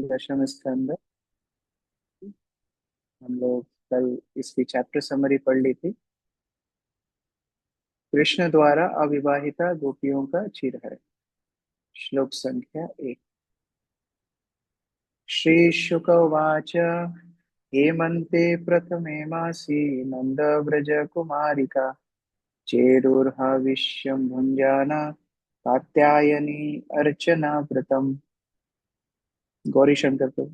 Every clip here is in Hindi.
दशम स्कंद। हम लोग कल इसकी चैप्टर समरी पढ़ ली थी। कृष्ण द्वारा अविवाहिता गोपियों का चिरहरण। श्लोक संख्या 1। श्री शुक उवाच हेमन्ते प्रथमे मासि नन्दव्रज कुमारिका चेरुर्हाविष्यं भुञ्जाना कात्यायनी अर्चना व्रतम। गौरी शंकर को।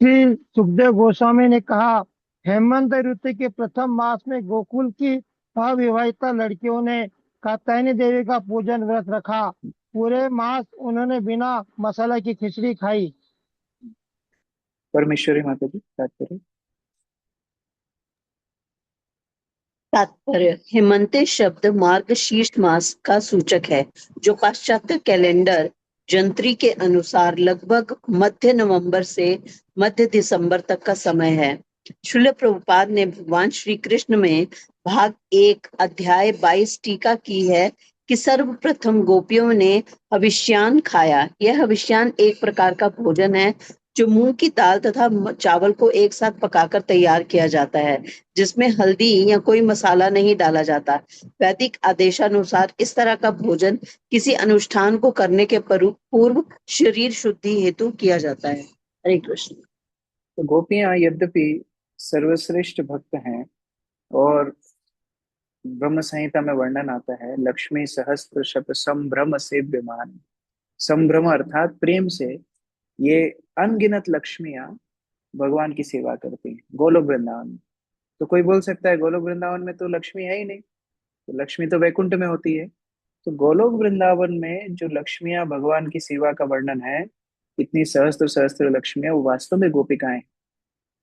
श्री सुखदेव गोस्वामी ने कहा, हेमंत ऋतु के प्रथम मास में गोकुल की अविवाहिता लड़कियों ने कात्यायनी देवी का पूजन व्रत रखा। पूरे मास उन्होंने बिना मसाला की खिचड़ी खाई। परमेश्वरी माता जी तात्पर्य। तात्पर्य। हेमंते शब्द मार्गशीर्ष मास का सूचक है, जो पाश्चात्य कैलेंडर जंत्री के अनुसार लगभग मध्य नवंबर से मध्य दिसंबर तक का समय है। श्रील प्रभुपाद ने भगवान श्री कृष्ण में भाग 1 अध्याय 22 टीका की है कि सर्वप्रथम गोपियों ने हविष्यान खाया। यह हविष्यान एक प्रकार का भोजन है जो मूंग की दाल तथा चावल को एक साथ पकाकर तैयार किया जाता है, जिसमें हल्दी या कोई मसाला नहीं डाला जाता। वैदिक आदेशानुसार इस तरह का भोजन किसी अनुष्ठान को करने के पूर्व शरीर शुद्धि हेतु किया जाता है। हरे कृष्ण। तो गोपियां यद्यपि सर्वश्रेष्ठ भक्त हैं और ब्रह्म संहिता में वर्णन आता है लक्ष्मी सहस्त्र शत संभ्रम से विमान। संभ्रम अर्थात प्रेम से ये अनगिनत लक्ष्मियां भगवान की सेवा करती हैं गोलोक वृंदावन में। तो कोई बोल सकता है गोलोक वृंदावन में तो लक्ष्मी है ही नहीं, तो लक्ष्मी तो वैकुंठ में होती है। तो गोलोक वृंदावन में जो लक्ष्मियां भगवान की सेवा का वर्णन है, इतनी सहस्त्र सहस्त्र लक्ष्मियां, वो वास्तव में गोपिकाएं हैं।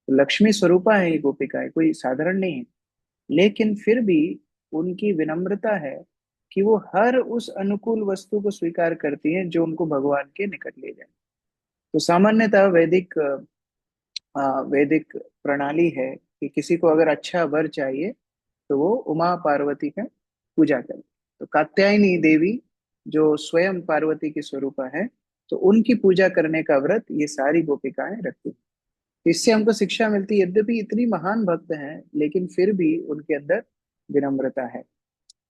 तो लक्ष्मी स्वरूपा है ये गोपिकाएं, कोई साधारण नहीं है। लेकिन फिर भी उनकी विनम्रता है कि वो हर उस अनुकूल वस्तु को स्वीकार करती हैं जो उनको भगवान के निकट ले जाए। तो सामान्यतः वैदिक प्रणाली है कि किसी को अगर अच्छा वर चाहिए तो वो उमा पार्वती का पूजा करे। तो कात्यायनी देवी जो स्वयं पार्वती की स्वरूपा है, तो उनकी पूजा करने का व्रत ये सारी गोपिकाएं रखती हैं। तो इससे हमको शिक्षा मिलती है, यद्यपि इतनी महान भक्त हैं लेकिन फिर भी उनके अंदर विनम्रता है।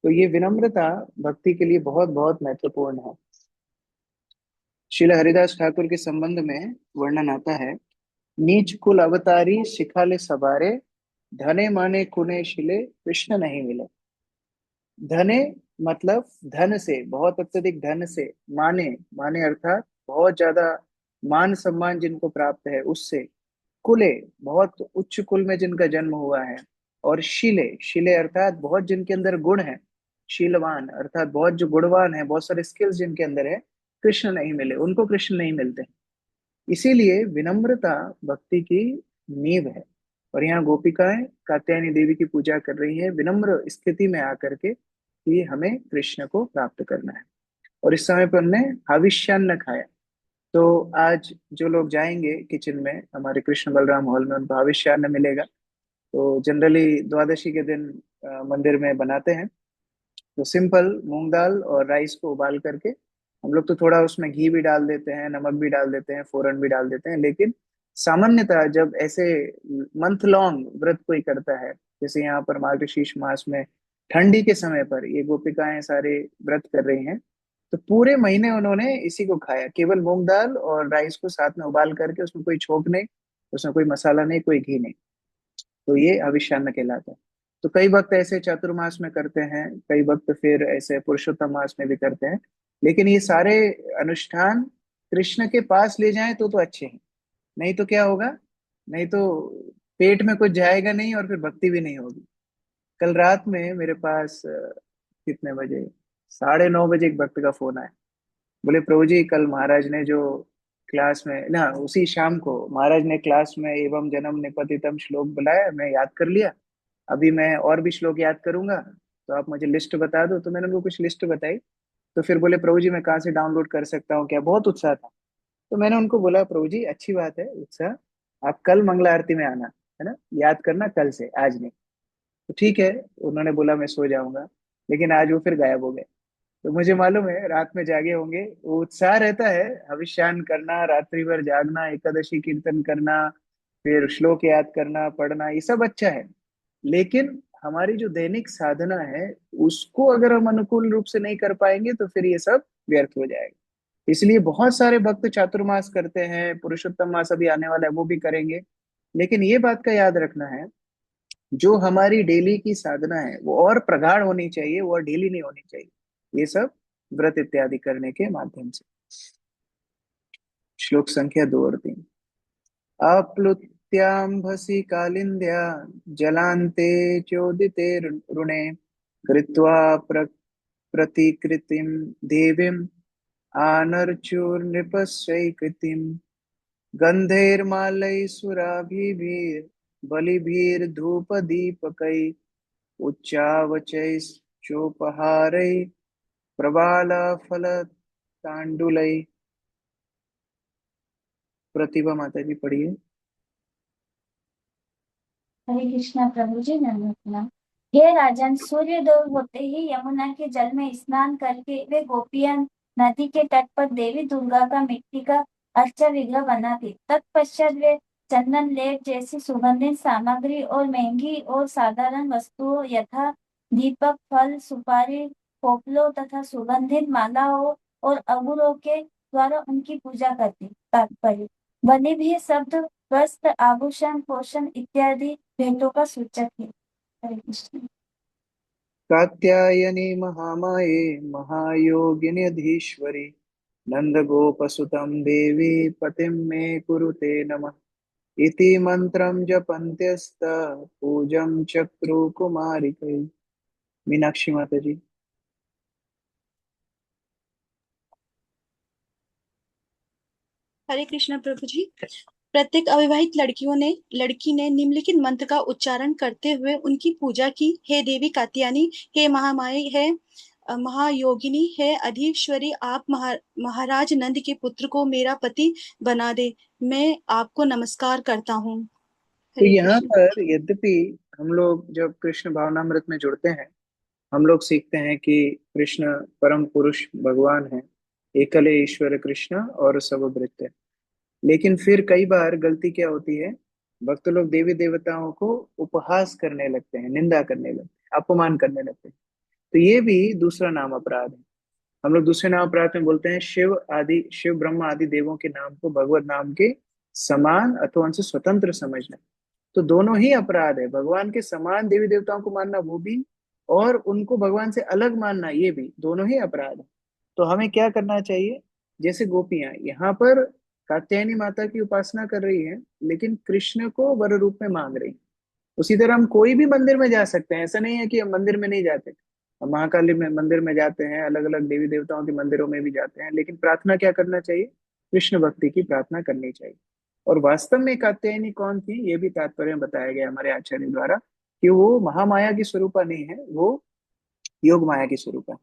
तो ये विनम्रता भक्ति के लिए बहुत बहुत महत्वपूर्ण है। श्रील हरिदास ठाकुर के संबंध में वर्णन आता है, नीच कुल अवतारी सिखाले सवारे, धने माने कुने शिले कृष्ण नहीं मिले। धने मतलब धन से, बहुत अत्यधिक धन से। माने, माने अर्थात बहुत ज्यादा मान सम्मान जिनको प्राप्त है उससे। कुले, बहुत उच्च कुल में जिनका जन्म हुआ है। और शिले, शिले अर्थात बहुत जिनके अंदर गुण है। शीलवान अर्थात बहुत जो गुणवान है, बहुत सारे स्किल्स जिनके अंदर है, कृष्ण नहीं मिले, उनको कृष्ण नहीं मिलते। इसीलिए विनम्रता भक्ति की नींव है। और यहाँ गोपिकाएं कात्यायनी देवी की पूजा कर रही हैं विनम्र स्थिति में आकर के कि हमें कृष्ण को प्राप्त करना है। और इस समय पर हमने हविष्यान्न खाया। तो आज जो लोग जाएंगे किचन में, हमारे कृष्ण बलराम हॉल में, उनको हविष्यान्न मिलेगा। तो जनरली द्वादशी के दिन मंदिर में बनाते हैं। तो सिंपल मूंग दाल और राइस को उबाल करके, हम लोग तो थोड़ा उसमें घी भी डाल देते हैं, नमक भी डाल देते हैं, फोरन भी डाल देते हैं। लेकिन सामान्यतः जब ऐसे मंथ लॉन्ग व्रत कोई करता है, जैसे यहाँ पर मार्गशीर्ष मास में ठंडी के समय पर ये गोपिकाएं सारे व्रत कर रही हैं, तो पूरे महीने उन्होंने इसी को खाया, केवल मूंग दाल और राइस को साथ में उबाल करके। उसमें कोई छोंक नहीं, उसमें कोई मसाला नहीं, कोई घी नहीं। तो ये हविष्यान्न कहलाता है। तो कई भक्त ऐसे चातुर्मास में करते हैं, कई भक्त फिर ऐसे पुरुषोत्तम मास में भी करते हैं। लेकिन ये सारे अनुष्ठान कृष्ण के पास ले जाएं तो अच्छे हैं। नहीं तो क्या होगा, नहीं तो पेट में कुछ जाएगा नहीं और फिर भक्ति भी नहीं होगी। कल रात में मेरे पास कितने बजे, 9:30 बजे एक भक्त का फोन आया। बोले प्रभु जी, कल महाराज ने जो क्लास में ना, उसी शाम को महाराज ने क्लास में एवं जन्म निपतितम श्लोक बुलाया, मैं याद कर लिया। अभी मैं और भी श्लोक याद करूंगा, तो आप मुझे लिस्ट बता दो। तो मैंने उनको कुछ लिस्ट बताई। तो फिर बोले प्रभु जी मैं कहाँ से डाउनलोड कर सकता हूँ क्या, बहुत उत्साह था। तो मैंने उनको बोला प्रभु जी अच्छी बात है उत्साह, आप कल मंगला आरती में आना, है ना, याद करना कल से, आज नहीं। तो ठीक है, उन्होंने बोला मैं सो जाऊंगा। लेकिन आज वो फिर गायब हो गए। तो मुझे मालूम है रात में जागे होंगे, वो उत्साह रहता है, हविष्यान करना, रात्रि भर जागना, एकादशी कीर्तन करना, फिर श्लोक याद करना, पढ़ना, ये सब अच्छा है। लेकिन हमारी जो दैनिक साधना है, उसको अगर हम अनुकूल रूप से नहीं कर पाएंगे तो फिर ये सब व्यर्थ हो जाएगा। इसलिए बहुत सारे भक्त चातुर्मास करते हैं, पुरुषोत्तम मास अभी आने वाला है वो भी करेंगे। लेकिन ये बात का याद रखना है, जो हमारी डेली की साधना है वो और प्रगाढ़ होनी चाहिए, वो और डेली नहीं होनी चाहिए, ये सब व्रत इत्यादि करने के माध्यम से। श्लोक संख्या 2 और 3। आप्लुत्याम्भसि कालिन्द्या जलान्ते चोदिते ऋणे कृत्वा प्रतिकृतिं देवीम् आनर्चोर्नृपस्यैकृतिम् गन्धैर्मालैः सुराभिर्बलिभिर्धूपदीपकैः उच्चावचैश्चोपहारैः प्रबालाफलताण्डुलैः। प्रतिभा माता जी पढ़िए। हरे कृष्णा प्रभु जी, नमस्कार। हे राजन, सूर्योदय होते ही यमुना के जल में स्नान करके वे गोपियां नदी के तट पर देवी दुर्गा का मिट्टी का अर्चा विग्रह बनाती। तत्पश्चात वे चंदन लेप जैसी सुगंधित सामग्री और महंगी और साधारण वस्तुओं यथा दीपक, फल, सुपारी, पोपलों तथा सुगंधित मालाओं और अगुरों के द्वारा उनकी पूजा करती। तात्पर्य: बलि भी शब्द वस्त्र, आभूषण, पोषण इत्यादि भेंटों का सूचक है। हरे कृष्ण। कात्यायनी महामाये महायोगिन्यधीश्वरी नन्दगोपसुतं देवी पतिं मे कुरुते नमः इति मंत्रं जपन्त्यस्त पूजं चक्रु कुमारिकै। मीनाक्षी माता जी। हरे कृष्ण प्रभु जी। प्रत्येक अविवाहित लड़की ने निम्नलिखित मंत्र का उच्चारण करते हुए उनकी पूजा की। हे देवी कात्यायनी, हे महामाई, हे महायोगिनी, हे अधीश्वरी, आप महाराज नंद के पुत्र को मेरा पति बना दे। मैं आपको नमस्कार करता हूँ। तो हरे यहाँ कृष्ण। पर यद्यपि हम लोग जब कृष्ण भावनामृत में जुड़ते हैं, हम लोग सीखते हैं कि कृष्ण परम पुरुष भगवान है, एकले ईश्वर कृष्ण और सब भृत्य। लेकिन फिर कई बार गलती क्या होती है, भक्त लोग देवी देवताओं को उपहास करने लगते हैं, निंदा करने लगते हैं, अपमान करने लगते हैं। तो ये भी दूसरा नाम अपराध है। हम लोग दूसरे नाम अपराध में बोलते हैं शिव ब्रह्मा आदि देवों के नाम को भगवत नाम के समान अथवा उनसे स्वतंत्र समझना। तो दोनों ही अपराध है, भगवान के समान देवी देवताओं को मानना वो भी, और उनको भगवान से अलग मानना ये भी, दोनों ही अपराध है। तो हमें क्या करना चाहिए? जैसे गोपियां यहाँ पर कात्यायनी माता की उपासना कर रही है, लेकिन कृष्ण को वर रूप में मांग रही है। उसी तरह हम कोई भी मंदिर में जा सकते हैं, ऐसा नहीं है कि हम मंदिर में नहीं जाते। हम महाकाली में मंदिर में जाते हैं, अलग अलग देवी देवताओं के मंदिरों में भी जाते हैं, लेकिन प्रार्थना क्या करना चाहिए? कृष्ण भक्ति की प्रार्थना करनी चाहिए। और वास्तव में कात्यायनी कौन थी, ये भी तात्पर्य में बताया गया हमारे आचार्य द्वारा, कि वो महामाया की स्वरूपा नहीं है, वो योग माया की स्वरूपा है।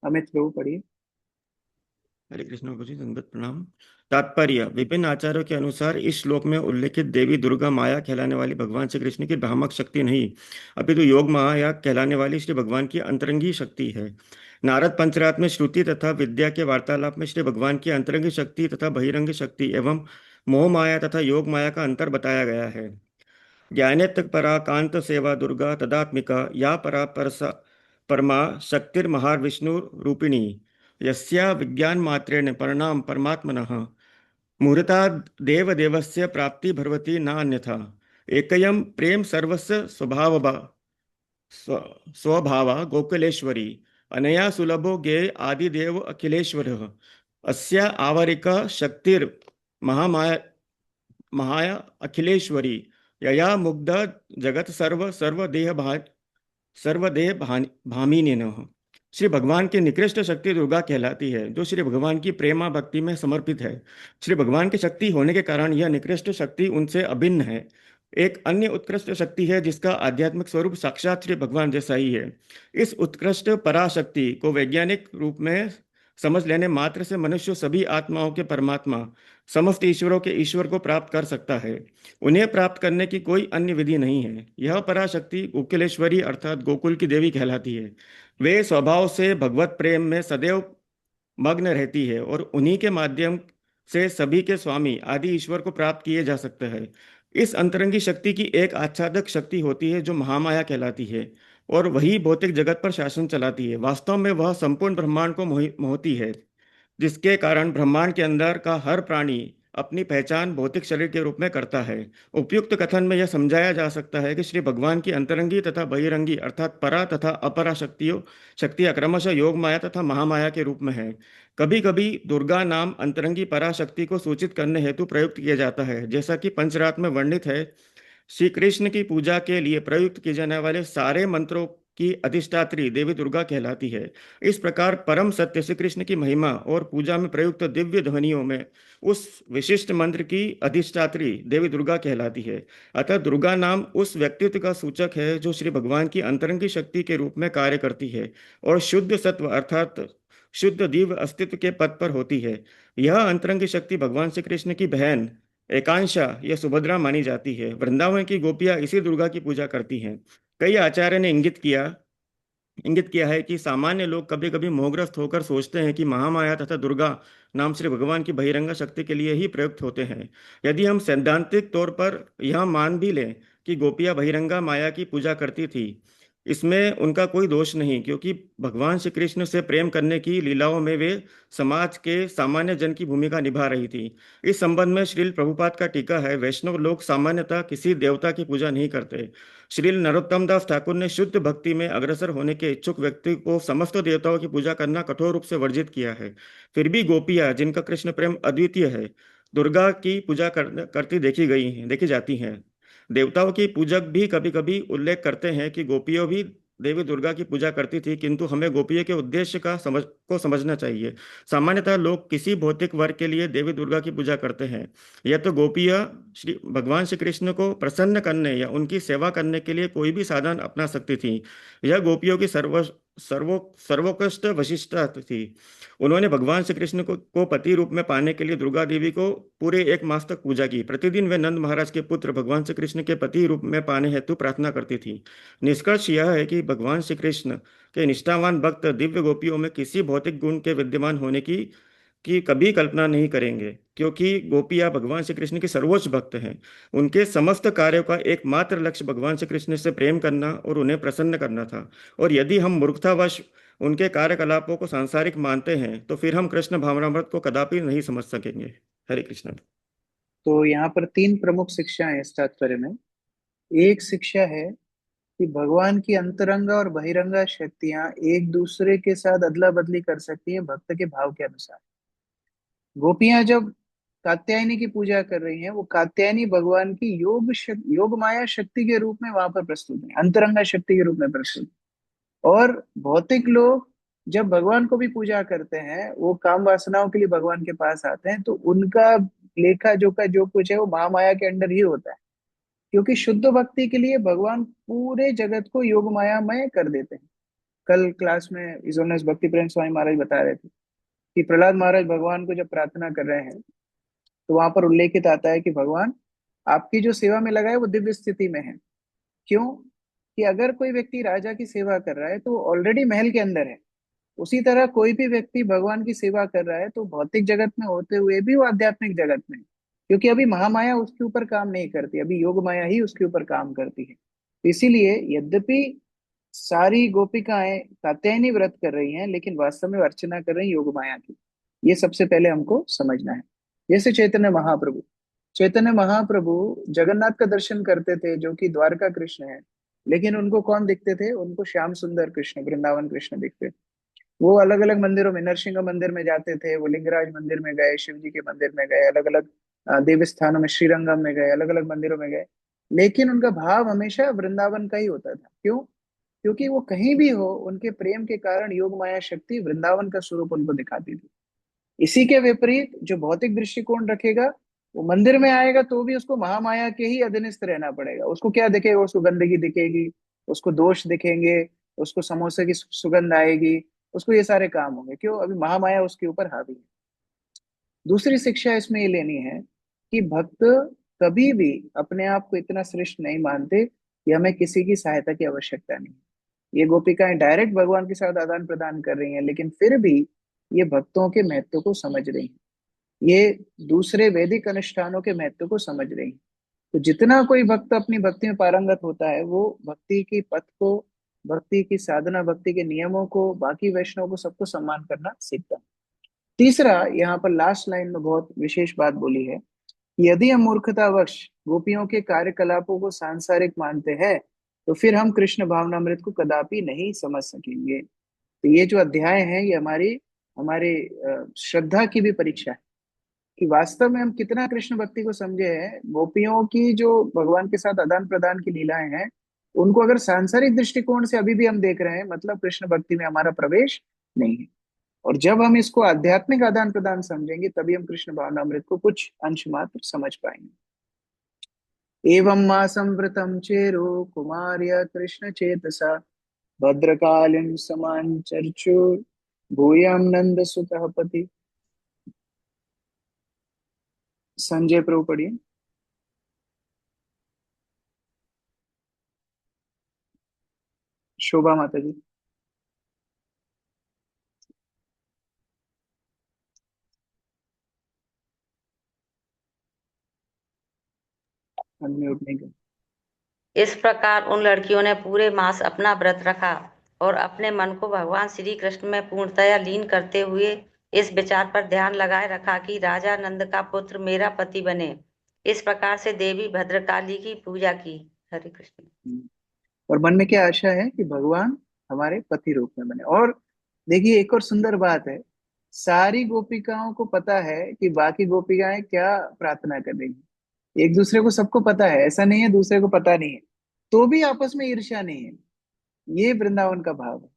अमित प्रभु पढ़िए। हरे कृष्ण प्रभु जी, संगत प्रणाम। तात्पर्य: विभिन्न आचार्यों के अनुसार इस श्लोक में उल्लेखित देवी दुर्गा माया कहलाने वाली भगवान श्री कृष्ण की भ्रामक शक्ति नहीं, अपितु योग माया कहलाने वाली श्री भगवान की अंतरंगी शक्ति है। नारद पंचरात में श्रुति तथा विद्या के वार्तालाप में श्री भगवान की अंतरंगी शक्ति तथा बहिरंग शक्ति एवं मोह माया तथा योग माया का अंतर बताया गया है। ज्ञानेत परा कांत सेवा दुर्गा तदात्मिका या परा परसा परमा शक्तिर्महाविष्णु रूपिणी यस्या विज्ञान मात्रेण परिणाम परमात्मनः मुहूर्ता देवदेवस्य प्राप्ति भवति न अन्यथा एकयं प्रेम सर्वस्य स्वभावा गोकुलेश्वरी अनया सुलभो ज्ञेय आदिदेव अखिलेश्वरः अस्या आवरिका शक्तिर महामाया महाया अखिलेश्वरी यया मुग्ध जगत सर्वदेह भामिनी। श्री भगवान की निकृष्ट शक्ति दुर्गा कहलाती है, जो श्री भगवान की प्रेमा भक्ति में समर्पित है। श्री भगवान की शक्ति होने के कारण यह निकृष्ट शक्ति उनसे अभिन्न है। एक अन्य उत्कृष्ट शक्ति है जिसका आध्यात्मिक स्वरूप साक्षात श्री भगवान जैसा ही है। इस उत्कृष्ट पराशक्ति को वैज्ञानिक रूप में समझ लेने मात्र से मनुष्य सभी आत्माओं के परमात्मा, समस्त ईश्वरों के ईश्वर को प्राप्त कर सकता है। उन्हें प्राप्त करने की कोई अन्य विधि नहीं है। यह पराशक्ति गोकुलेश्वरी अर्थात गोकुल की देवी कहलाती है। वे स्वभाव से भगवत प्रेम में सदैव मग्न रहती है और उन्हीं के माध्यम से सभी के स्वामी आदि ईश्वर को प्राप्त किए जा सकते हैं। इस अंतरंगी शक्ति की एक आच्छादक शक्ति होती है जो महामाया कहलाती है, और वही भौतिक जगत पर शासन चलाती है। वास्तव में वह संपूर्ण ब्रह्मांड को मोहती है, जिसके कारण ब्रह्मांड के अंदर का हर प्राणी अपनी पहचान भौतिक शरीर के रूप में करता है। उपयुक्त कथन में यह समझाया जा सकता है कि श्री भगवान की अंतरंगी तथा बहिरंगी अर्थात परा तथा अपरा शक्तियां क्रमशः योग माया तथा महामाया के रूप में है। कभी कभी दुर्गा नाम अंतरंगी पराशक्ति को सूचित करने हेतु प्रयुक्त किया जाता है, जैसा कि पंचरात्र में वर्णित है। श्री कृष्ण की पूजा के लिए प्रयुक्त किए जाने वाले सारे मंत्रों की अधिष्ठात्री देवी दुर्गा कहलाती है। इस प्रकार परम सत्य श्री कृष्ण की महिमा और पूजा में प्रयुक्त दिव्य ध्वनियों में उस विशिष्ट मंत्र की अधिष्ठात्री देवी दुर्गा कहलाती है। अतः दुर्गा नाम उस व्यक्तित्व का सूचक है जो श्री भगवान की अंतरंगी शक्ति के रूप में कार्य करती है और शुद्ध सत्व अर्थात शुद्ध दिव्य अस्तित्व के पद पर होती है। यह अंतरंगी शक्ति भगवान श्री कृष्ण की बहन एकांशा या सुभद्रा मानी जाती है। वृंदावन की गोपियां इसी दुर्गा की पूजा करती हैं। कई आचार्य ने इंगित किया है कि सामान्य लोग कभी कभी मोहग्रस्त होकर सोचते हैं कि महामाया तथा दुर्गा नाम श्री भगवान की बहिरंगा शक्ति के लिए ही प्रयुक्त होते हैं। यदि हम सैद्धांतिक तौर पर यह मान भी लें कि गोपियां बहिरंगा माया की पूजा करती थी, इसमें उनका कोई दोष नहीं, क्योंकि भगवान श्री कृष्ण से प्रेम करने की लीलाओं में वे समाज के सामान्य जन की भूमिका निभा रही थी। इस संबंध में श्रील प्रभुपाद का टीका है, वैष्णव लोग सामान्यतः किसी देवता की पूजा नहीं करते। श्रील नरोत्तम दास ठाकुर ने शुद्ध भक्ति में अग्रसर होने के इच्छुक व्यक्ति को समस्त देवताओं की पूजा करना कठोर रूप से वर्जित किया है। फिर भी गोपियां, जिनका कृष्ण प्रेम अद्वितीय है, दुर्गा की पूजा करती देखी जाती हैं। देवताओं की पूजक भी कभी कभी उल्लेख करते हैं कि गोपियों भी देवी दुर्गा की पूजा करती थी, किंतु हमें गोपियों के उद्देश्य को समझना चाहिए। सामान्यतः लोग किसी भौतिक वर्ग के लिए देवी दुर्गा की पूजा करते हैं। यह तो गोपियां श्री भगवान श्री कृष्ण को प्रसन्न करने या उनकी सेवा करने के लिए कोई भी साधन अपना सकती थी। यह गोपियों की सर्वोत्कृष्ट विशिष्टता थी। उन्होंने भगवान श्री कृष्ण को पति रूप में पाने के लिए दुर्गा देवी को पूरे 1 मास तक पूजा की। प्रतिदिन वे नंद महाराज के पुत्र भगवान श्री कृष्ण के पति रूप में पाने हेतु प्रार्थना करती थी। निष्कर्ष यह है कि भगवान श्री कृष्ण के निष्ठावान भक्त दिव्य गोपियों में किसी भौतिक गुण के विद्यमान होने की कभी कल्पना नहीं करेंगे, क्योंकि गोपियां भगवान श्री कृष्ण के सर्वोच्च भक्त हैं। उनके समस्त कार्यों का एकमात्र लक्ष्य भगवान श्री कृष्ण से प्रेम करना और उन्हें प्रसन्न करना था। और यदि हम मूर्खतावश उनके कार्यकलापों को सांसारिक मानते हैं तो फिर हम कृष्ण भावनामृत को कदापि नहीं समझ सकेंगे। हरे कृष्ण। तो यहाँ पर 3 प्रमुख शिक्षाएं इस तात्पर्य में। एक शिक्षा है कि भगवान की अंतरंगा और बहिरंगा शक्तियां एक दूसरे के साथ अदला बदली कर सकती है भक्त के भाव के अनुसार। गोपियां जब कात्यायनी की पूजा कर रही हैं, वो कात्यायनी भगवान की योग माया शक्ति के रूप में वहां पर प्रस्तुत है, अंतरंगा शक्ति के रूप में प्रस्तुत। और भौतिक लोग जब भगवान को भी पूजा करते हैं, वो काम वासनाओं के लिए भगवान के पास आते हैं, तो उनका लेखा जोखा जो कुछ है वो महामाया के अंडर ही होता है। क्योंकि शुद्ध भक्ति के लिए भगवान पूरे जगत को योग मायामय कर देते हैं। कल क्लास में इजोनस भक्ति प्रेम स्वामी महाराज बता रहे थे कि प्रहलाद महाराज भगवान को जब प्रार्थना कर रहे हैं, तो वहां पर उल्लेखित आता है कि भगवान आपकी जो सेवा में लगा है वो दिव्य स्थिति में है। क्यों? कि अगर कोई व्यक्ति राजा की सेवा कर रहा है तो ऑलरेडी महल के अंदर है, उसी तरह कोई भी व्यक्ति भगवान की सेवा कर रहा है तो भौतिक जगत में होते हुए भी वो आध्यात्मिक जगत में है। क्योंकि अभी महामाया उसके ऊपर काम नहीं करती, अभी योग माया ही उसके ऊपर काम करती है। तो इसीलिए यद्यपि सारी गोपिकाएं कात्यायनी व्रत कर रही हैं, लेकिन वास्तव में अर्चना कर रही योग माया की। ये सबसे पहले हमको समझना है। जैसे चैतन्य महाप्रभु जगन्नाथ का दर्शन करते थे, जो कि द्वारका कृष्ण है, लेकिन उनको कौन दिखते थे? उनको श्याम सुंदर कृष्ण, वृंदावन कृष्ण दिखते। वो अलग अलग मंदिरों में, नरसिंह मंदिर में जाते थे, वो लिंगराज मंदिर में गए, शिव जी के मंदिर में गए, अलग अलग देव स्थानों में, श्रीरंगम में गए, अलग अलग मंदिरों में गए, लेकिन उनका भाव हमेशा वृंदावन का ही होता था। क्यों? क्योंकि वो कहीं भी हो, उनके प्रेम के कारण योग माया शक्ति वृंदावन का स्वरूप उनको दिखाती थी। इसी के विपरीत जो भौतिक दृष्टिकोण रखेगा, वो मंदिर में आएगा तो भी उसको महामाया के ही अधीनस्थ रहना पड़ेगा। उसको क्या दिखेगा? उसको गंदगी दिखेगी, उसको दोष दिखेंगे, उसको समोसे की सुगंध आएगी, उसको ये सारे काम होंगे। क्यों? अभी महामाया उसके ऊपर हावी है। दूसरी शिक्षा इसमें ये लेनी है कि भक्त कभी भी अपने आप को इतना श्रेष्ठ नहीं मानते कि हमें किसी की सहायता की आवश्यकता नहीं। ये गोपिकाएं डायरेक्ट भगवान के साथ आदान प्रदान कर रही हैं, लेकिन फिर भी ये भक्तों के महत्व को समझ रही हैं, ये दूसरे वैदिक अनुष्ठानों के महत्व को समझ रही हैं। तो जितना कोई भक्त अपनी भक्ति में पारंगत होता है, वो भक्ति की पथ को, भक्ति की साधना, भक्ति के नियमों को, बाकी वैष्णव को, सबको सम्मान करना सीखता है। तीसरा, यहाँ पर लास्ट लाइन में बहुत विशेष बात बोली है कि यदि हम मूर्खतावश गोपियों के कार्यकलापों को सांसारिक मानते हैं, तो फिर हम कृष्ण भावनामृत को कदापि नहीं समझ सकेंगे। तो ये जो अध्याय है, ये हमारी हमारे श्रद्धा की भी परीक्षा है कि वास्तव में हम कितना कृष्ण भक्ति को समझे हैं। गोपियों की जो भगवान के साथ आदान प्रदान की लीलाएं हैं, उनको अगर सांसारिक दृष्टिकोण से अभी भी हम देख रहे हैं, मतलब कृष्ण भक्ति में हमारा प्रवेश नहीं है। और जब हम इसको आध्यात्मिक आदान प्रदान समझेंगे, तभी हम कृष्ण भावनामृत को कुछ अंश मात्र समझ पाएंगे। एवं मां संवृतम चेरो कुमार्य कृष्ण चेतसा भद्रकालिन समान चर्चो भूयाम नंद सुतः पति। संजय प्रभु पढ़िए। शोभा माता जी। अनम्यूट नहीं कर। इस प्रकार उन लड़कियों ने पूरे मास अपना व्रत रखा और अपने मन को भगवान श्री कृष्ण में पूर्णतया लीन करते हुए इस विचार पर ध्यान लगाए रखा कि राजा नंद का पुत्र मेरा पति बने। इस प्रकार से देवी भद्रकाली की पूजा की। हरे कृष्ण। और मन में क्या आशा है कि भगवान हमारे पति रूप में बने। और देखिए, एक और सुंदर बात है, सारी गोपिकाओं को पता है कि बाकी गोपिकाएं क्या प्रार्थना कर रही हैं। एक दूसरे को सबको पता है, ऐसा नहीं है दूसरे को पता नहीं है, तो भी आपस में ईर्ष्या नहीं है। ये वृंदावन का भाव है।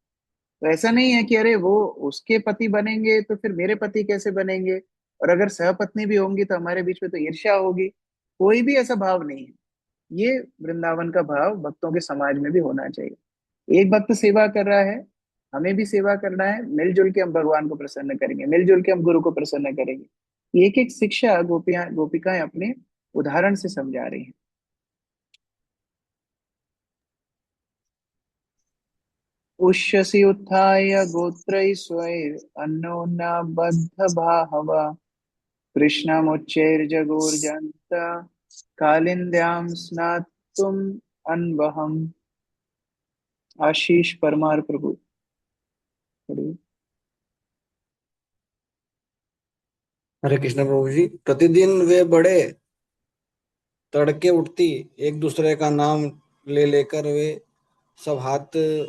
तो ऐसा नहीं है कि अरे वो उसके पति बनेंगे तो फिर मेरे पति कैसे बनेंगे, और अगर सहपत्नी भी होंगी तो हमारे बीच में तो ईर्ष्या होगी। कोई भी ऐसा भाव नहीं है। ये वृंदावन का भाव भक्तों के समाज में भी होना चाहिए। एक भक्त सेवा कर रहा है, हमें भी सेवा करना है। मिलजुल के हम भगवान को प्रसन्न करेंगे, मिलजुल के हम गुरु को प्रसन्न करेंगे। एक एक शिक्षा गोपिकाएं अपने उदाहरण से समझा रही हैं। उष्यसि उत्थाय गोत्रैस्वैरन्योन्नाबद्धभाहवा कृष्णमुच्चैर्जगोर्जन्त कालिन्द्यां स्नातुम् अन्वहम्। आशीष परमार प्रभु पढ़िए। हरे कृष्ण प्रभु जी। प्रतिदिन वे बड़े तड़के उठती, एक दूसरे का नाम ले लेकर वे सब हाथ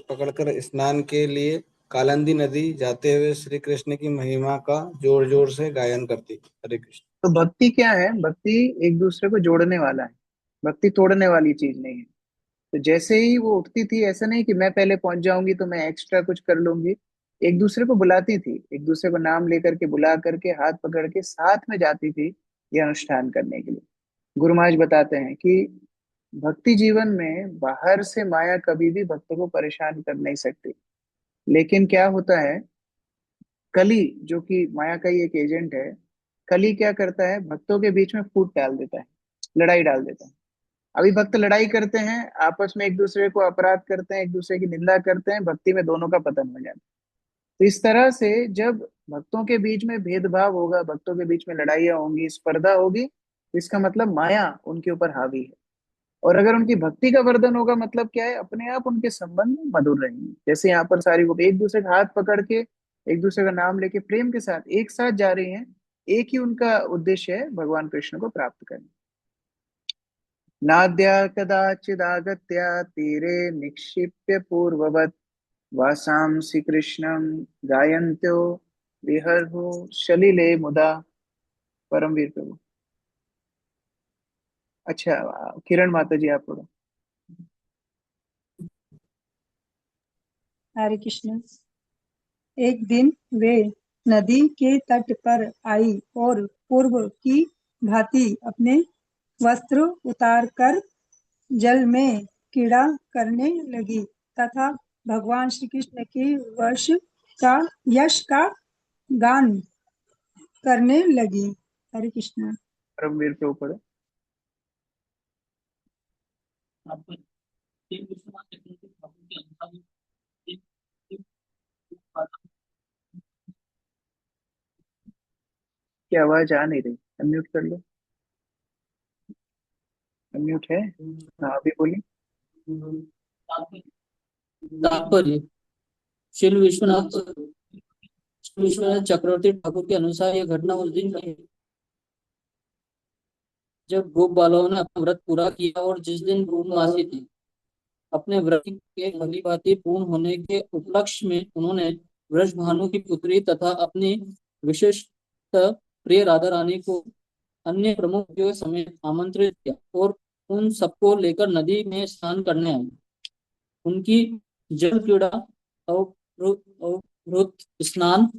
पकड़कर स्नान के लिए कालिंदी नदी जाते हुए श्री कृष्ण की महिमा का जोर जोर से गायन करती। हरे कृष्ण। तो भक्ति क्या है? भक्ति एक दूसरे को जोड़ने वाला है, भक्ति तोड़ने वाली चीज नहीं है। तो जैसे ही वो उठती थी, ऐसा नहीं कि मैं पहले पहुंच जाऊंगी तो मैं एक्स्ट्रा कुछ कर लूंगी। एक दूसरे को बुलाती थी, एक दूसरे को नाम लेकर के, बुला करके, हाथ पकड़ के साथ में जाती थी ये अनुष्ठान करने के लिए। गुरु महाराज बताते हैं कि भक्ति जीवन में बाहर से माया कभी भी भक्तों को परेशान कर नहीं सकती। लेकिन क्या होता है, कली जो कि माया का ही एक एजेंट है, कली क्या करता है, भक्तों के बीच में फूट डाल देता है, लड़ाई डाल देता है। अभी भक्त लड़ाई करते हैं, आपस में एक दूसरे को अपराध करते हैं, एक दूसरे की निंदा करते हैं, भक्ति में दोनों का पतन हो जाता है। तो इस तरह से जब भक्तों के बीच में भेदभाव होगा, भक्तों के बीच में लड़ाइयाँ होंगी, स्पर्धा होगी, तो इसका मतलब माया उनके ऊपर हावी है। और अगर उनकी भक्ति का वर्धन होगा, मतलब क्या है, अपने आप उनके संबंध मधुर रहेंगे। जैसे यहाँ पर सारी गोपी एक दूसरे का हाथ पकड़ के, एक दूसरे का नाम लेके प्रेम के साथ एक साथ जा रही हैं। एक ही उनका उद्देश्य है, भगवान कृष्ण को प्राप्त करना। नाद्या कदाचिदागत्या तीरे निक्षिप्य पूर्ववत् वासांसि कृष्णं गायन्त्यो विहर्षो सलिले मुदा। परमवीर प्रभु। अच्छा, किरण माता जी आप पढ़ो। हरे कृष्ण। एक दिन वे नदी के तट पर आई और पूर्व की भांति अपने वस्त्र उतारकर जल में कीड़ा करने लगी तथा भगवान श्री कृष्ण के वश का यश का गान करने लगी। हरे कृष्णा। परमवीर प्रभुपद। क्या आवाज आ नहीं रही? अनम्यूट कर लो। अनम्यूट है? हाँ अभी बोलिए। तात्पर्य। श्री विश्वनाथ चक्रवर्ती ठाकुर के अनुसार यह घटना उस दिन की है जब गोप बालों ने अपना व्रत पूरा किया और जिस दिन पूर्णमासी थी। अपने व्रत के भली भांति पूर्ण होने के उपलक्ष्य में उन्होंने वृषभानु की पुत्री तथा अपनी विशिष्ट प्रिय राधा रानी को अन्य प्रमुखों समेत आमंत्रित किया और उन सबको लेकर नदी में स्नान करने आए। उनकी जल क्रीड़ा अवभृत स्नान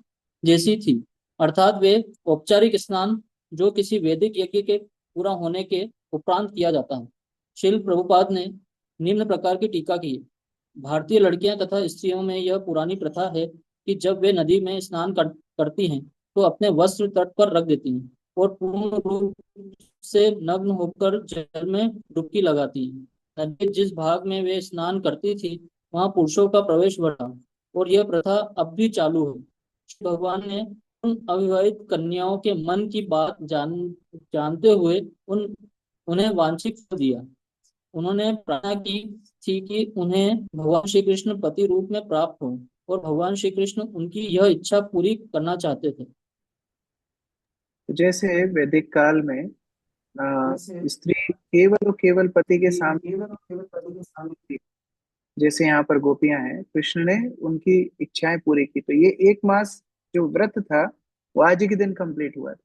जैसी थी, अर्थात वे औपचारिक स्नान जो किसी वैदिक यज्ञ के पूरा होने के उपरांत किया जाता है। श्रील प्रभुपाद ने निम्न प्रकार की टीका की। भारतीय लड़कियां तथा स्त्रियों में यह पुरानी प्रथा है कि जब वे नदी में स्नान करती हैं तो अपने वस्त्र तट पर रख देती हैं और पूर्ण रूप से नग्न होकर जल में डुबकी लगाती हैं। नदी जिस भाग में वे स्नान करती थी वहां पुरुषों का प्रवेश बढ़ा और यह प्रथा अब भी चालू है। भगवान ने उन अविवाहित कन्याओं के मन की बात जानते हुए उन्हें वांछित कर दिया। उन्होंने प्रार्थना की थी कि उन्हें भगवान श्री कृष्ण पति रूप में प्राप्त हो और भगवान श्री कृष्ण उनकी यह इच्छा पूरी करना चाहते थे। जैसे वैदिक काल में स्त्री केवल और केवल पति के सामने थी। जैसे यहाँ पर गोपियां हैं, कृष्ण ने उनकी इच्छाएं पूरी की, तो ये एक मास जो व्रत था वो आज के दिन कंप्लीट हुआ था।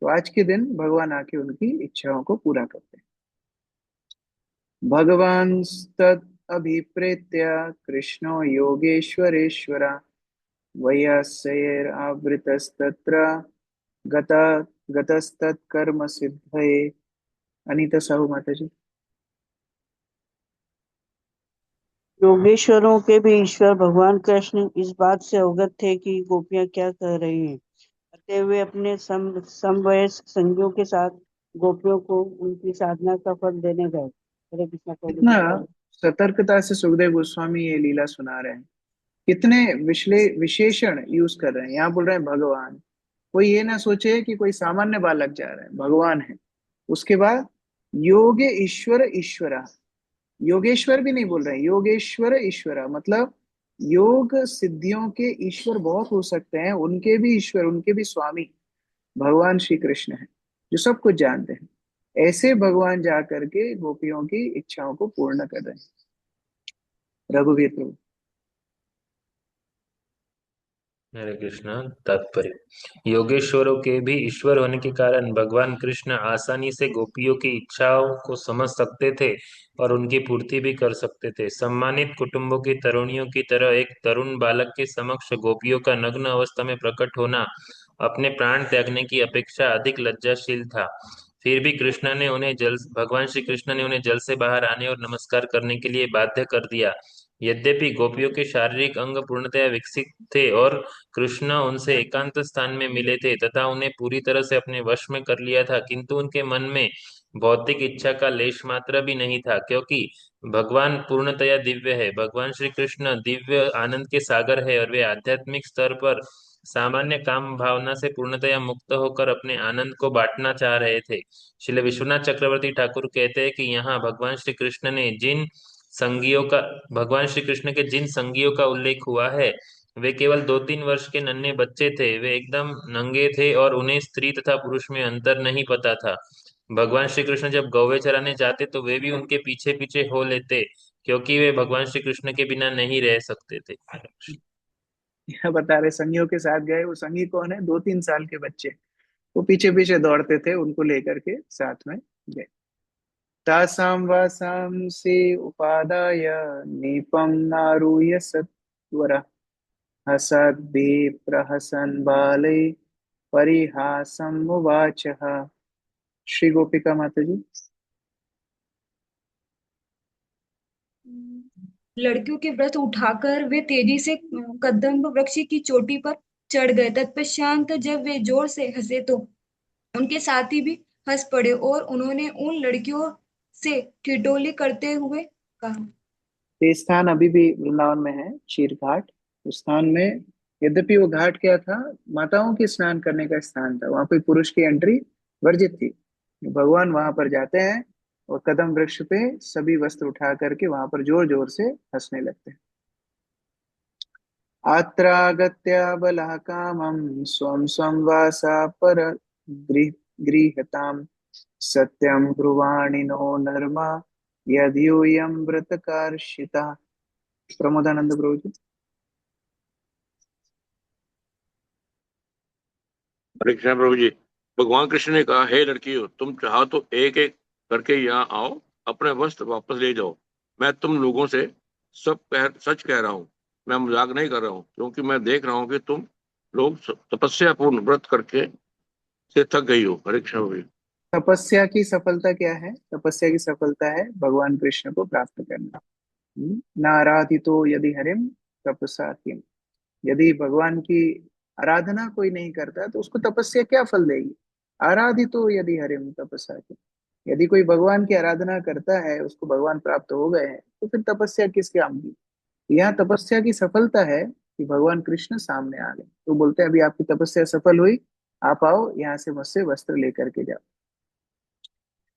तो आज के दिन भगवान आके उनकी इच्छाओं को पूरा करते हैं। भगवान तद अभिप्रेत्य कृष्णो योगेश्वरेश्वरा वयस्यैरावृतस्तत्र गता गतस्तत्कर्म सिद्धये। अनीता साहू माता जी। योगेश्वरों के भी ईश्वर भगवान कृष्ण इस बात से अवगत थे कि गोपियां क्या कह रही हैं, अतः वे अपने समवयस्क संगियों के साथ गोपियों को उनकी साधना का फल देने गए। हरे कृष्ण कितना प्रभु। सतर्कता से सुखदेव गोस्वामी ये लीला सुना रहे हैं, कितने विशेषण यूज कर रहे हैं। यहाँ बोल रहे हैं भगवान, कोई ये ना सोचे कि कोई सामान्य बालक जा रहा है, भगवान है। उसके बाद योगे ईश्वर ईश्वरा, योगेश्वर भी नहीं बोल रहे हैं, योगेश्वर ईश्वरा, मतलब योग सिद्धियों के ईश्वर बहुत हो सकते हैं, उनके भी ईश्वर, उनके भी स्वामी भगवान श्री कृष्ण है जो सब कुछ जानते हैं। ऐसे भगवान जा करके गोपियों की इच्छाओं को पूर्ण कर रहे हैं। रघुवीर प्रभु। हरे कृष्णा। तात्पर्य। योगेश्वरों के भी ईश्वर होने के कारण भगवान कृष्ण आसानी से गोपियों की इच्छाओं को समझ सकते थे और उनकी पूर्ति भी कर सकते थे। सम्मानित कुटुंबों की तरुणियों की तरह एक तरुण बालक के समक्ष गोपियों का नग्न अवस्था में प्रकट होना अपने प्राण त्यागने की अपेक्षा अधिक लज्जाशील था। फिर भी भगवान श्री कृष्ण ने उन्हें जल से बाहर आने और नमस्कार करने के लिए बाध्य कर दिया। यद्यपि गोपियों के शारीरिक अंग पूर्णतया विकसित थे और कृष्ण उनसे एकांत स्थान में मिले थे तथा उन्हें पूरी तरह से अपने वश में कर लिया था, किंतु उनके मन में भौतिक इच्छा का लेश मात्र भी नहीं था, क्योंकि भगवान पूर्णतया दिव्य है। भगवान श्री कृष्ण दिव्य आनंद के सागर है और वे आध्यात्मिक स्तर पर सामान्य काम भावना से पूर्णतया मुक्त होकर अपने आनंद को बांटना चाह रहे थे। श्रील विश्वनाथ चक्रवर्ती ठाकुर कहते हैं कि यहाँ भगवान श्री कृष्ण के जिन संगियों का उल्लेख हुआ है वे केवल 2-3 वर्ष के नन्हे बच्चे थे। वे एकदम नंगे थे और उन्हें स्त्री तथा पुरुष में अंतर नहीं पता था। भगवान श्री कृष्ण जब गौवे चराने जाते तो वे भी उनके पीछे पीछे हो लेते, क्योंकि वे भगवान श्री कृष्ण के बिना नहीं रह सकते थे। यह बता रहे संगियों के साथ गए, वो संगी कौन है? 2-3 साल के बच्चे, वो पीछे पीछे दौड़ते थे, उनको लेकर के साथ में गए। तासाम वासाम से उपादाय नीपम नारूय सत्वरा हसद्भि प्रहसन बाले परिहासम उवाचः। श्री गोपिका माता जी। लड़कियों के व्रत उठाकर वे तेजी से कदम्ब वृक्ष की चोटी पर चढ़ गए। तत्पश्चात जब वे जोर से हंसे तो उनके साथी भी हंस पड़े और उन्होंने उन लड़कियों से ठिठोली करते हुए कहा। ये स्थान अभी भी वृंदावन में है, चीर घाट। उस स्थान में, यद्यपि वो घाट क्या था, माताओं के स्नान करने का स्थान था, वहां पे पुरुष की एंट्री वर्जित थी। भगवान वहां पर जाते हैं और कदम वृक्ष पे सभी वस्त्र उठा करके वहां पर जोर जोर से हंसने लगते हैं। आत्रागत्य बलः कामं स्वं स्वं वासा पर गृहताम सत्यं ब्रुवाणिनो नर्मा यद्यूयं व्रतकार्षिता। प्रमोदानंद प्रभु जी। हरे कृष्ण प्रभु जी। भगवान कृष्ण ने कहा, हे लड़कियों, तुम चाहो तो एक एक करके यहाँ आओ, अपने वस्त्र वापस ले जाओ। मैं तुम लोगों से सच कह रहा हूँ, मैं मजाक नहीं कर रहा हूँ, क्योंकि मैं देख रहा हूँ कि तुम लोग तपस्या पूर्ण व्रत करके से थक गई हो। हरे कृष्ण प्रभु जी। तपस्या की सफलता क्या है? तपस्या की सफलता है भगवान कृष्ण को प्राप्त करना। नाराधितो यदि हरिम तपसा किम। यदि भगवान की आराधना कोई नहीं करता तो उसको तपस्या क्या फल देगी? आराधितो यदि हरिम तपसा किम। यदि कोई भगवान की आराधना करता है, उसको भगवान प्राप्त हो गए हैं, तो फिर तपस्या किस काम की? यहाँ तपस्या की सफलता है कि भगवान कृष्ण सामने आ गए, तो बोलते हैं अभी आपकी तपस्या सफल हुई, आप आओ यहाँ से मुझसे वस्त्र लेकर के जाओ।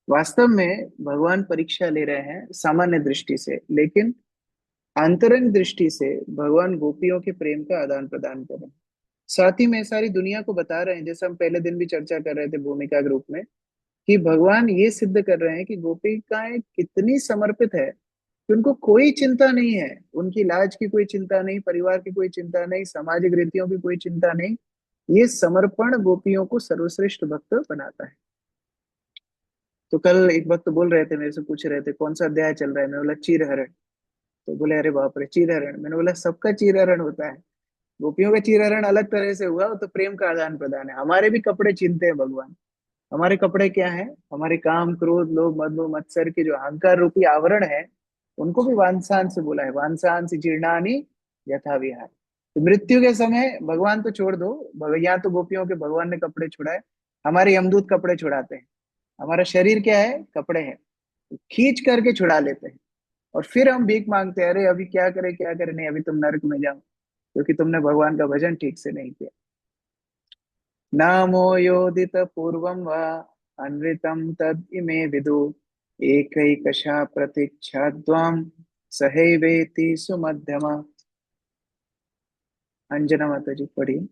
वास्तव में भगवान परीक्षा ले रहे हैं सामान्य दृष्टि से, लेकिन आंतरिक दृष्टि से भगवान गोपियों के प्रेम का आदान प्रदान कर रहे हैं। साथ ही में सारी दुनिया को बता रहे हैं, जैसे हम पहले दिन भी चर्चा कर रहे थे भूमिका के रूप में, कि भगवान ये सिद्ध कर रहे हैं कि गोपिकाएं कितनी समर्पित है कि उनको कोई चिंता नहीं है, उनकी लाज की कोई चिंता नहीं, परिवार की कोई चिंता नहीं, सामाजिक रीतियों की कोई चिंता नहीं। ये समर्पण गोपियों को सर्वश्रेष्ठ भक्त बनाता है। तो कल एक भक्त बोल रहे थे, मेरे से पूछ रहे थे कौन सा अध्याय चल रहा है, मैं बोला चीरहरण। तो बोले अरे बाप रे, चीरहरण? मैंने बोला सबका चीरहरण होता है, गोपियों का चीरहरण अलग तरह से हुआ, वो तो प्रेम का आदान प्रदान है। हमारे भी कपड़े छीनते हैं भगवान। हमारे कपड़े क्या है? हमारे काम, क्रोध, लोभ, मद, मोह, मत्सर के जो अहंकार रूपी आवरण है, उनको भी वांछान से बोला है, वांछान से जीर्णानि यथा विहार। तो मृत्यु के समय भगवान तो छोड़ दो, यहाँ तो गोपियों के भगवान ने कपड़े छुड़ाए, हमारे यमदूत कपड़े छुड़ाते हैं। हमारा शरीर क्या है? कपड़े हैं, खींच करके छुड़ा लेते हैं। और फिर हम भीख मांगते हैं, अरे अभी क्या करें क्या करें, नहीं अभी तुम नरक में जाओ, क्योंकि तुमने भगवान का भजन ठीक से नहीं किया। नामो योदित पूर्वं वा अनृतं तद इमे विदु एकैकशा प्रतीक्षाद्वां सहैवेति सुमध्यमा। अंजना माता जी पढ़िए।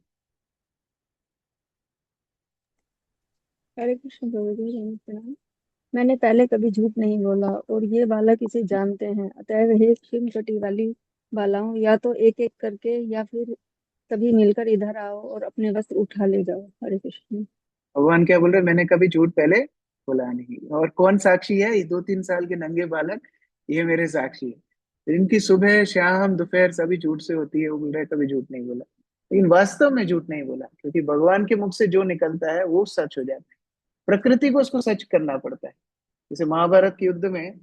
हरे कृष्ण प्रभु जी, राम प्रणाम। मैंने पहले कभी झूठ नहीं बोला और ये बालक इसे जानते हैं। अतएव हे क्षीण कटी वाली बालाओं, या तो एक एक करके या फिर सभी मिलकर इधर आओ और अपने वस्त्र उठा ले जाओ। हरे कृष्ण। भगवान क्या बोल रहे? मैंने कभी झूठ पहले बोला नहीं। और कौन साक्षी है? ये 2-3 साल के नंगे बालक, ये मेरे साक्षी है। इनकी सुबह शाम दोपहर सभी झूठ से होती है, वो बोल रहे कभी झूठ नहीं बोला। लेकिन वास्तव में झूठ नहीं बोला, क्योंकि भगवान के मुख से जो निकलता है वो सच हो जाता है। प्रकृति को उसको सच करना पड़ता है। जैसे महाभारत के युद्ध में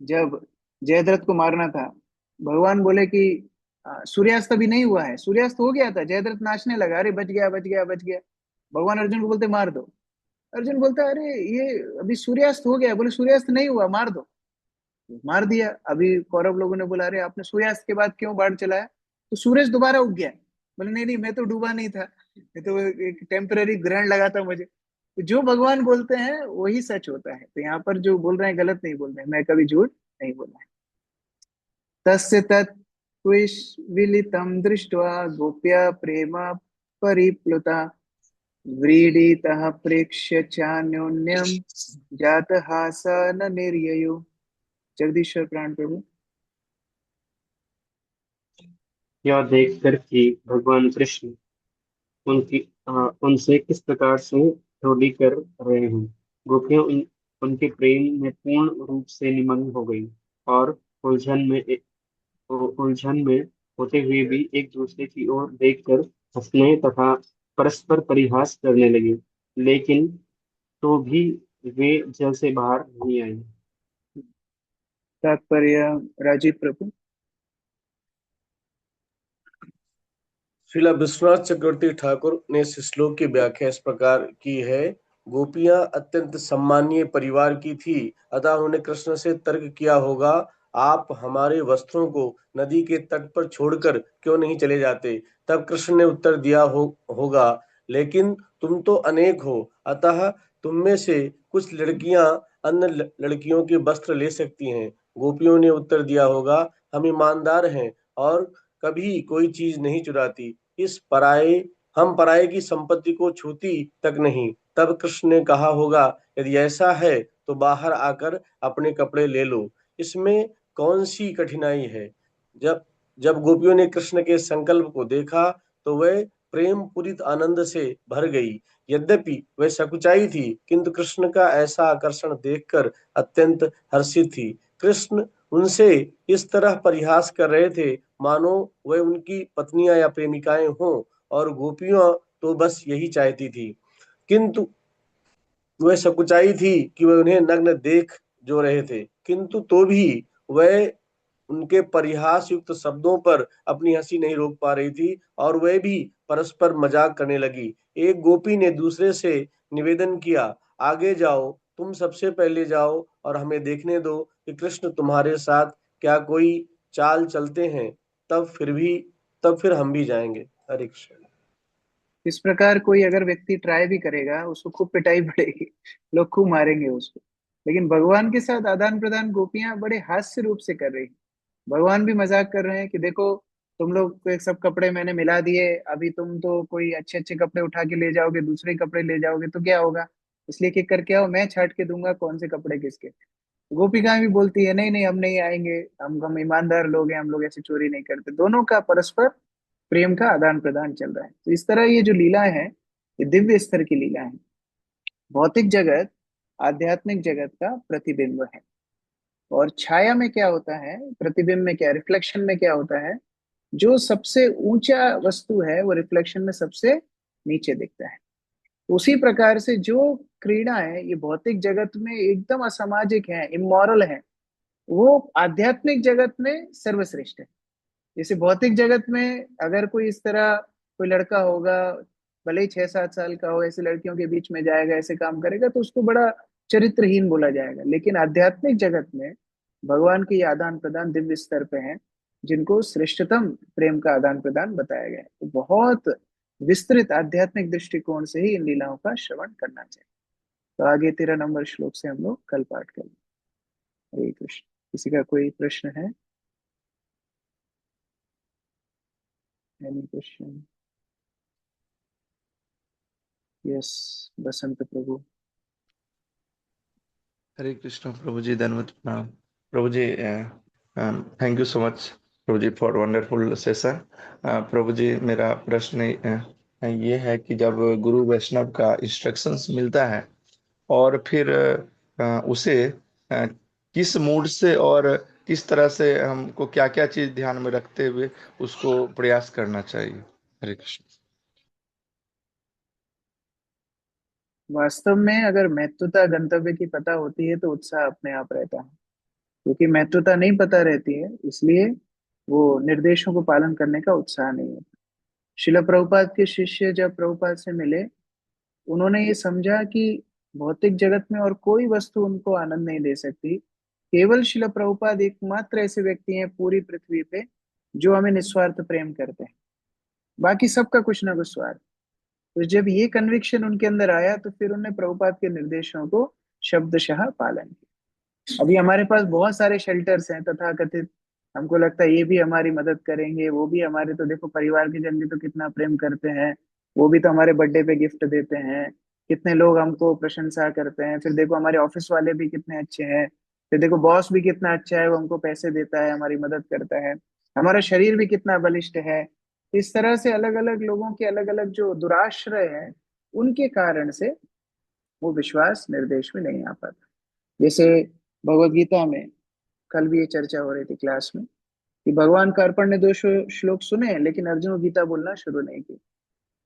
जब जयद्रथ को मारना था, भगवान बोले कि सूर्यास्त अभी नहीं हुआ है, सूर्यास्त हो गया था, जयद्रथ नाचने लगा, अरे बच गया बच गया बच गया। भगवान अर्जुन को बोलते मार दो। अर्जुन बोलता है अरे ये अभी सूर्यास्त हो गया, बोले सूर्यास्त नहीं हुआ, मार दो। मार दिया। अभी कौरव लोगों ने बोला अरे आपने सूर्यास्त के बाद क्यों बाढ़ चलाया? तो सूरज दोबारा उग गया। बोले नहीं नहीं, मैं तो डूबा नहीं था, ये तो एक टेम्पररी ग्रहण लगा था मुझे। तो जो भगवान बोलते हैं वही सच होता है। तो यहाँ पर जो बोल रहे हैं गलत नहीं बोल रहे हैं, मैं कभी झूठ नहीं बोला है। तस्य तत् विलितं दृष्ट्वा गोप्या प्रेम परिप्लुता व्रीडितः प्रेक्ष्य चान्योन्यं जातहास न निर्ययो। जगदीश्वर प्राण प्रभु। यह देखकर कि भगवान कृष्ण उनसे किस प्रकार से ठोड़ी कर रहे हैं, गोपियां उनके प्रेम में पूर्ण रूप से निमग्न हो गई और उलझन में होते हुए भी एक दूसरे की ओर देखकर हंसने तथा परस्पर परिहास करने लगे, लेकिन तो भी वे जल से बाहर नहीं आए। तात्पर्य राजीव प्रभु। श्रीला विश्वनाथ चक्रवर्ती ठाकुर ने इस श्लोक की व्याख्या इस प्रकार की है। गोपियां अत्यंत सम्मानीय परिवार की थी, अतः उन्होंने कृष्ण से तर्क किया होगा, आप हमारे वस्त्रों को नदी के तट पर छोड़कर क्यों नहीं चले जाते। तब कृष्ण ने उत्तर दिया होगा, लेकिन तुम तो अनेक हो, अतः तुम में से कुछ लड़कियां अन्य लड़कियों के वस्त्र ले सकती हैं। गोपियों ने उत्तर दिया होगा, हम ईमानदार हैं और कभी कोई चीज नहीं चुराती, हम पराये की संपत्ति को छूती तक नहीं। तब कृष्ण ने कहा होगा, यदि ऐसा है तो बाहर आकर अपने कपड़े ले लो, इसमें कौन सी कठिनाई है। जब जब गोपियों ने कृष्ण के संकल्प को देखा तो वह प्रेम पूरित आनंद से भर गई। यद्यपि वह सकुचाई थी, किंतु कृष्ण का ऐसा आकर्षण देखकर अत्यंत हर्षित थी। कृष्ण उनसे इस तरह परिहास कर रहे थे मानो वह उनकी पत्नियां या प्रेमिकाएं हों, और गोपियां तो बस यही चाहती थी, किंतु वह सकुचाई थी कि वह उन्हें नग्न देख जो रहे थे, किंतु तो भी वह उनके परिहास युक्त शब्दों पर अपनी हंसी नहीं रोक पा रही थी और वह भी परस्पर मजाक करने लगी। एक गोपी ने दूसरे से निवेदन किया, आगे जाओ, तुम सबसे पहले जाओ और हमें देखने दो कि कृष्ण तुम्हारे साथ क्या कोई चाल चलते हैं, तब फिर हम भी जाएंगे। हरे कृष्ण। इस प्रकार कोई अगर व्यक्ति ट्राई भी करेगा, उसको खूब पिटाई पड़ेगी, लोग खूब मारेंगे उसको। लेकिन भगवान के साथ आदान प्रदान गोपियां बड़े हास्य रूप से कर रही हैं। भगवान भी मजाक कर रहे हैं कि देखो, तुम लोग के सब कपड़े मैंने मिला दिए, अभी तुम तो कोई अच्छे अच्छे कपड़े उठा के ले जाओगे, दूसरे कपड़े ले जाओगे तो क्या होगा, इसलिए कि करके आओ, मैं छाट के दूंगा कौन से कपड़े किसके। गोपिकाएं भी बोलती है, नहीं नहीं, हम नहीं आएंगे, हम ईमानदार लोग हैं, हम लोग ऐसे चोरी नहीं करते। दोनों का परस्पर प्रेम का आदान प्रदान चल रहा है। तो इस तरह ये जो लीलाएं हैं, ये दिव्य स्तर की लीला है। भौतिक जगत आध्यात्मिक जगत का प्रतिबिंब है। और छाया में क्या होता है, प्रतिबिंब में क्या, रिफ्लेक्शन में क्या होता है, जो सबसे ऊंचा वस्तु है वो रिफ्लेक्शन में सबसे नीचे दिखता है। उसी प्रकार से जो क्रीड़ा है ये भौतिक जगत में एकदम असामाजिक है, इमोरल है, वो आध्यात्मिक जगत में सर्वश्रेष्ठ है। जैसे भौतिक जगत में अगर कोई इस तरह कोई लड़का होगा, भले ही 6-7 साल का हो, ऐसे लड़कियों के बीच में जाएगा, ऐसे काम करेगा, तो उसको बड़ा चरित्रहीन बोला जाएगा। लेकिन आध्यात्मिक जगत में भगवान के ये आदान प्रदान दिव्य स्तर पे हैं, जिनको श्रेष्ठतम प्रेम का आदान प्रदान बताया गया है। तो बहुत विस्तृत आध्यात्मिक दृष्टिकोण से ही इन लीलाओं का श्रवण करना चाहिए। तो आगे 13 नंबर श्लोक से हम लोग कल पाठ करेंगे। हरे कृष्ण। किसी का कोई प्रश्न है? Any question? Yes, Basant Prabhu. Hare Krishna प्रभु जी, धन्यवाद प्रणाम प्रभु जी। थैंक यू सो मच प्रभु जी फॉर वंडरफुल सेशन। प्रभु जी, मेरा प्रश्न ये है कि जब गुरु वैष्णव का इंस्ट्रक्शंस मिलता है और फिर उसे किस मूड से और किस तरह से हमको क्या क्या चीज ध्यान में रखते हुए उसको प्रयास करना चाहिए। हरे कृष्ण। वास्तव में अगर महत्वता गंतव्य की पता होती है तो उत्साह अपने आप रहता है। क्योंकि महत्वता नहीं पता रहती है, इसलिए वो निर्देशों को पालन करने का उत्साह नहीं होता। शिला प्रभुपाद के शिष्य जब प्रभुपाद से मिले, उन्होंने ये समझा कि भौतिक जगत में और कोई वस्तु उनको आनंद नहीं दे सकती। केवल शिला प्रभुपाद एकमात्र ऐसे व्यक्ति हैं पूरी पृथ्वी पे जो हमें निस्वार्थ प्रेम करते हैं, बाकी सबका कुछ ना कुछ स्वार्थ। तो जब ये कन्विक्शन उनके अंदर आया तो फिर उन्होंने प्रभुपाद के निर्देशों को शब्दशः पालन किया। अभी हमारे पास बहुत सारे शेल्टर्स हैं तथाकथित, हमको लगता है ये भी हमारी मदद करेंगे, वो भी हमारे, तो देखो परिवार के जन भी तो कितना प्रेम करते हैं, वो भी तो हमारे बर्थडे पे गिफ्ट देते हैं, कितने लोग हमको प्रशंसा करते हैं। फिर देखो हमारे ऑफिस वाले भी कितने अच्छे हैं, फिर देखो बॉस भी कितना अच्छा है, वो हमको पैसे देता है, हमारी मदद करता है, हमारा शरीर भी कितना बलिष्ठ है। इस तरह से अलग अलग लोगों के अलग अलग जो दुराश्रय है, उनके कारण से वो विश्वास निर्देश में नहीं आ पाता। जैसे भगवत गीता में कल भी ये चर्चा हो रही थी क्लास में कि भगवान कार्पण ने 2 श्लोक सुने लेकिन अर्जुन को गीता बोलना शुरू नहीं की।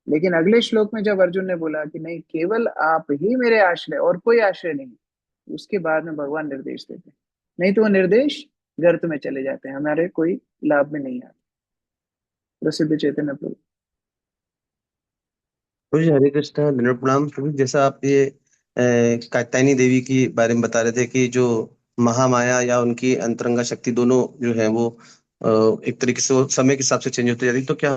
लेकिन अगले श्लोक में जब अर्जुन ने बोला कि नहीं, केवल आप ही मेरे आश्रय और कोई आश्रय नहीं, उसके बाद में भगवान निर्देश देते हैं। नहीं तो वो निर्देश गर्त में चले जाते हैं, हमारे कोई लाभ में नहीं आते। प्रसिद्ध चैतन्य प्रभु। प्रभु जी हरे कृष्णा, दंडवत प्रणाम। प्रभु जी, जैसा आप ये कात्यायनी देवी के बारे में बता रहे थे कि जो महामाया या उनकी अंतरंगा शक्ति दोनों जो है वो एक तरीके से वो समय के हिसाब से चेंज होती जा रही, तो क्या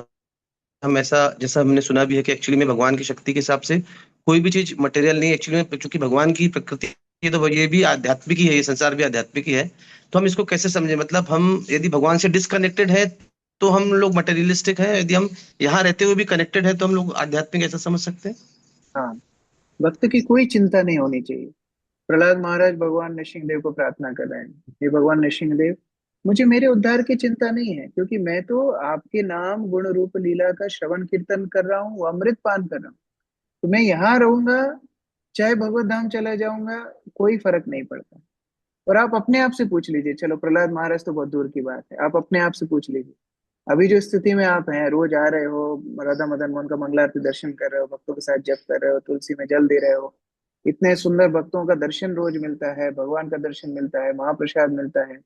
हम ऐसा, जैसा हमने सुना भी है कि एक्चुअली में भगवान की शक्ति के हिसाब से कोई भी चीज मटेरियल नहीं, एक्चुअली में क्योंकि भगवान की प्रकृति ये तो ये भी आध्यात्मिक ही है, ये संसार भी आध्यात्मिक ही है। तो हम इसको कैसे समझे, मतलब हम यदि भगवान से डिस्कनेक्टेड है तो हम लोग मटेरियलिस्टिक है, यदि हम यहाँ रहते हुए भी कनेक्टेड है तो हम लोग आध्यात्मिक, ऐसा समझ सकते हैं? हाँ, भक्त की कोई चिंता नहीं होनी चाहिए। प्रहलाद महाराज भगवान नृसिंहदेव को प्रार्थना कर रहे हैं, हे भगवान नृसिंहदेव, मुझे मेरे उद्धार की चिंता नहीं है, क्योंकि मैं तो आपके नाम गुण रूप लीला का श्रवण कीर्तन कर रहा हूँ, अमृत पान कर रहा हूँ। तो मैं यहाँ रहूंगा, चाहे भगवत धाम चला जाऊंगा, कोई फर्क नहीं पड़ता। और आप अपने आप से पूछ लीजिए, चलो प्रहलाद महाराज तो बहुत दूर की बात है, आप अपने आप से पूछ लीजिए, अभी जो स्थिति में आप हैं, रोज आ रहे हो, राधा मदन मोहन का मंगलारती दर्शन कर रहे हो, भक्तों के साथ जप कर रहे हो, तुलसी में जल दे रहे हो, इतने सुंदर भक्तों का दर्शन रोज मिलता है, भगवान का दर्शन मिलता है, महाप्रसाद मिलता है,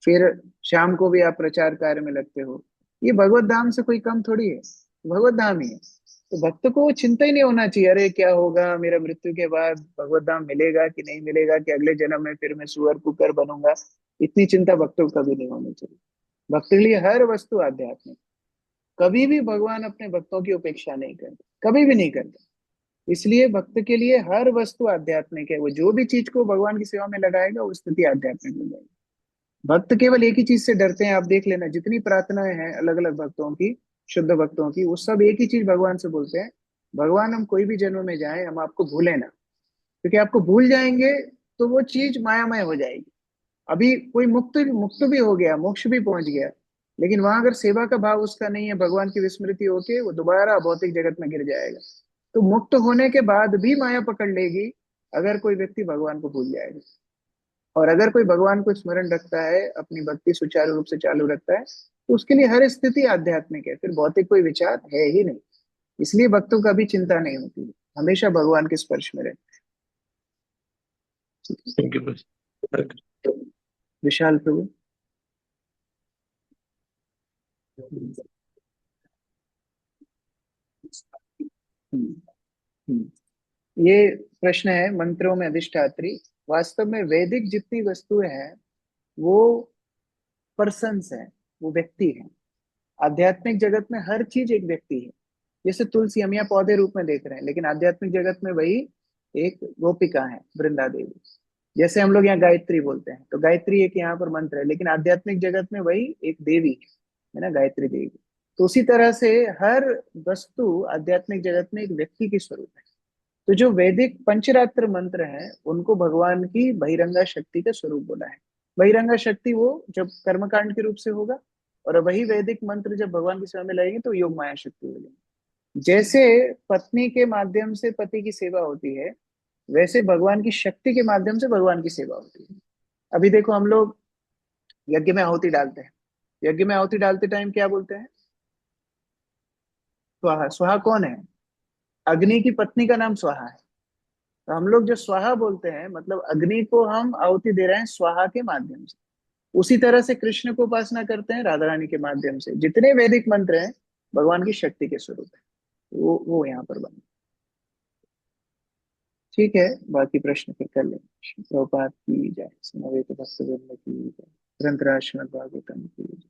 फिर शाम को भी आप प्रचार कार्य में लगते हो, ये भगवत धाम से कोई कम थोड़ी है, भगवत धाम ही है। तो भक्त को चिंता ही नहीं होना चाहिए, अरे क्या होगा मेरा मृत्यु के बाद, भगवत धाम मिलेगा कि नहीं मिलेगा, कि अगले जन्म में फिर मैं सुअर कुकर बनूंगा। इतनी चिंता भक्तों को कभी नहीं होनी चाहिए। भक्त के लिए हर वस्तु आध्यात्मिक। कभी भी भगवान अपने भक्तों की उपेक्षा नहीं करते, कभी भी नहीं करते। इसलिए भक्त के लिए हर वस्तु आध्यात्मिक है, वो जो भी चीज को भगवान की सेवा में लगाएगा वो स्थिति आध्यात्मिक हो जाएगी। भक्त केवल एक ही चीज से डरते हैं, आप देख लेना, जितनी प्रार्थनाएं हैं अलग अलग भक्तों की, शुद्ध भक्तों की, वो सब एक ही चीज भगवान से बोलते हैं, भगवान हम कोई भी जन्म में जाए हम आपको भूले ना, क्योंकि आपको भूल जाएंगे तो वो चीज मायामय हो जाएगी। अभी कोई मुक्त मुक्त भी हो गया, मोक्ष भी पहुंच गया, लेकिन वहां अगर सेवा का भाव उसका नहीं है, भगवान की विस्मृति होके वो दोबारा भौतिक जगत में गिर जाएगा। तो मुक्त होने के बाद भी माया पकड़ लेगी अगर कोई व्यक्ति भगवान को भूल जाएगा। और अगर कोई भगवान को स्मरण रखता है, अपनी भक्ति सुचारू रूप से चालू रखता है, तो उसके लिए हर स्थिति आध्यात्मिक है, फिर भौतिक कोई विचार है ही नहीं। इसलिए भक्तों का भी चिंता नहीं होती है, हमेशा भगवान के स्पर्श में रहते थैंक यू। हैं। विशाल प्रभु। हम्म, ये प्रश्न है, मंत्रों में अधिष्ठात्री, वास्तव में वैदिक जितनी वस्तुएं हैं वो पर्सन्स हैं, वो व्यक्ति हैं। आध्यात्मिक जगत में हर चीज एक व्यक्ति है। जैसे तुलसी हम यहाँ पौधे रूप में देख रहे हैं, लेकिन आध्यात्मिक जगत में वही एक गोपिका है, वृंदा देवी। जैसे हम लोग यहाँ गायत्री बोलते हैं, तो गायत्री एक यहाँ पर मंत्र है, लेकिन आध्यात्मिक जगत में वही एक देवी है ना, गायत्री देवी। तो उसी तरह से हर वस्तु आध्यात्मिक जगत में एक व्यक्ति की स्वरूप है। तो जो वैदिक पंचरात्र मंत्र हैं उनको भगवान की बहिरंगा शक्ति का स्वरूप बोला है। बहिरंगा शक्ति वो जब कर्मकांड के रूप से होगा, और वही वैदिक मंत्र जब भगवान की सेवा में लगेंगे तो योग माया शक्ति हो जाएगी। जैसे पत्नी के माध्यम से पति की सेवा होती है, वैसे भगवान की शक्ति के माध्यम से भगवान की सेवा होती है। अभी देखो, हम लोग यज्ञ में आहुति डालते हैं, यज्ञ में आहुति डालते टाइम क्या बोलते हैं? स्वाहा। स्वाहा कौन है? अग्नि की पत्नी का नाम स्वाहा है। तो हम लोग जो स्वाहा बोलते हैं, मतलब अग्नि को हम आहुति दे रहे हैं स्वाहा के माध्यम से। उसी तरह से कृष्ण को उपासना करते हैं राधा रानी के माध्यम से। जितने वैदिक मंत्र हैं भगवान की शक्ति के स्वरूप है, वो यहाँ पर बने। ठीक है, बाकी प्रश्न फिर कर लेंगे। प्रभुपाद की जय, समवेत भक्तवृंद की जय, ग्रंथराज श्रीमद् भागवतम की जय।